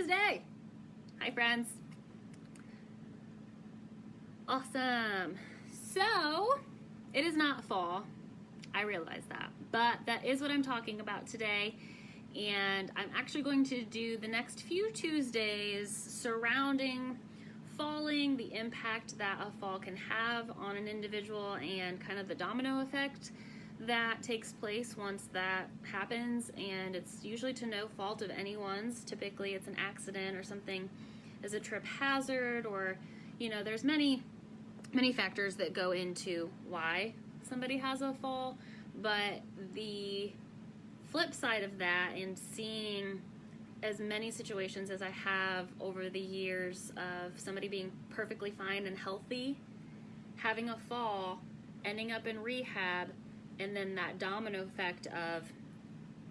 Tuesday. Hi, friends. Awesome. So, it is not fall. I realize that. But that is what I'm talking about today. And I'm actually going to do the next few Tuesdays surrounding falling, the impact that a fall can have on an individual, and kind of the domino effect that takes place once that happens. And it's usually to no fault of anyone's. Typically it's an accident or something as a trip hazard, or there's many factors that go into why somebody has a fall. But the flip side of that, and seeing as many situations as I have over the years of somebody being perfectly fine and healthy, having a fall, ending up in rehab, and then that domino effect of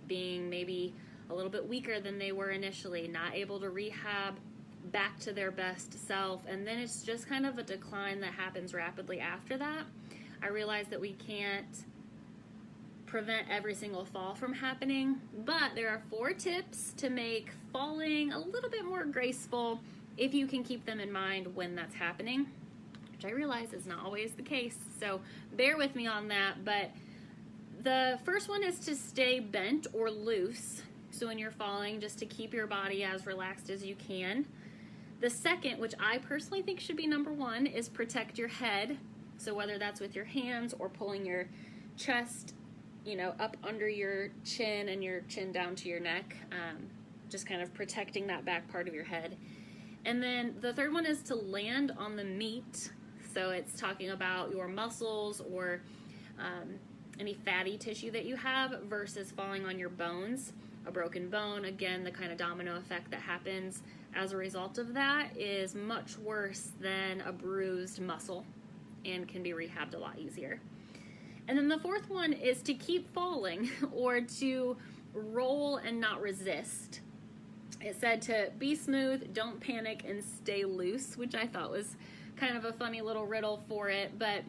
being maybe a little bit weaker than they were initially, not able to rehab back to their best self, and then it's just kind of a decline that happens rapidly after that. I realize that we can't prevent every single fall from happening, but there are 4 tips to make falling a little bit more graceful if you can keep them in mind when that's happening, which I realize is not always the case, so bear with me on that. But the first one is to stay bent or loose, so when you're falling, just to keep your body as relaxed as you can. The second, which I personally think should be number 1, is protect your head. So whether that's with your hands or pulling your chest up under your chin and your chin down to your neck, just kind of protecting that back part of your head. And then the third one is to land on the meat. So it's talking about your muscles or any fatty tissue that you have versus falling on your bones. A broken bone, again, the kind of domino effect that happens as a result of that is much worse than a bruised muscle and can be rehabbed a lot easier. And then the fourth one is to keep falling, or to roll and not resist. It said to be smooth, don't panic, and stay loose, which I thought was kind of a funny little riddle for it. But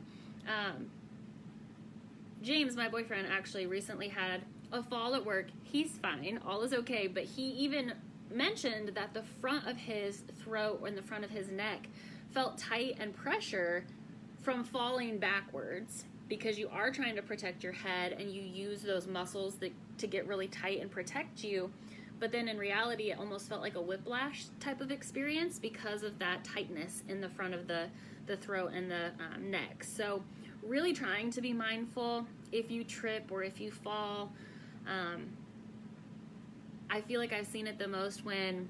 James, my boyfriend, actually recently had a fall at work. He's fine, all is okay, but he even mentioned that the front of his throat and the front of his neck felt tight and pressure from falling backwards, because you are trying to protect your head and you use those muscles to get really tight and protect you. But then in reality, it almost felt like a whiplash type of experience because of that tightness in the front of the throat and the neck. So really trying to be mindful if you trip or if you fall. I feel like I've seen it the most when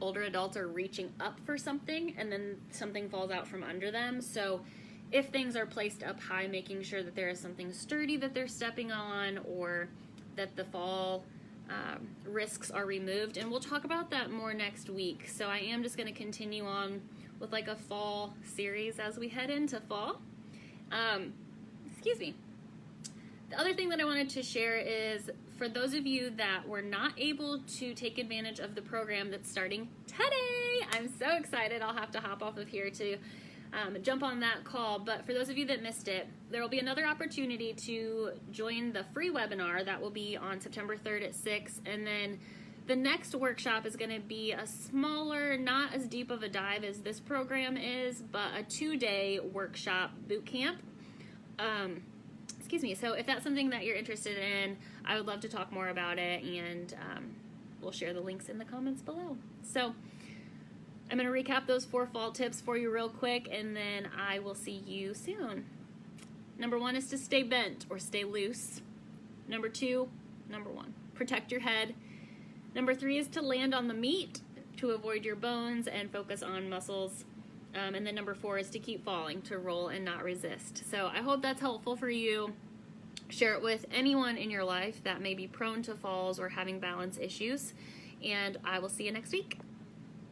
older adults are reaching up for something and then something falls out from under them. So if things are placed up high, making sure that there is something sturdy that they're stepping on, or that the fall risks are removed. And we'll talk about that more next week. So I am just going to continue on with like a fall series as we head into fall. Excuse me. The other thing that I wanted to share is, for those of you that were not able to take advantage of the program that's starting today, I'm so excited. I'll have to hop off of here to jump on that call. But for those of you that missed it, there will be another opportunity to join the free webinar that will be on September 3rd at 6. And then the next workshop is going to be a smaller, not as deep of a dive as this program is, but a 2-day workshop boot camp. Excuse me. So if that's something that you're interested in, I would love to talk more about it, and we'll share the links in the comments below. So I'm going to recap those 4 fall tips for you real quick, and then I will see you soon. Number 1 is to stay bent or stay loose. Number 1, protect your head. Number 3 is to land on the meat to avoid your bones and focus on muscles. And then number 4 is to keep falling, to roll and not resist. So I hope that's helpful for you. Share it with anyone in your life that may be prone to falls or having balance issues. And I will see you next week.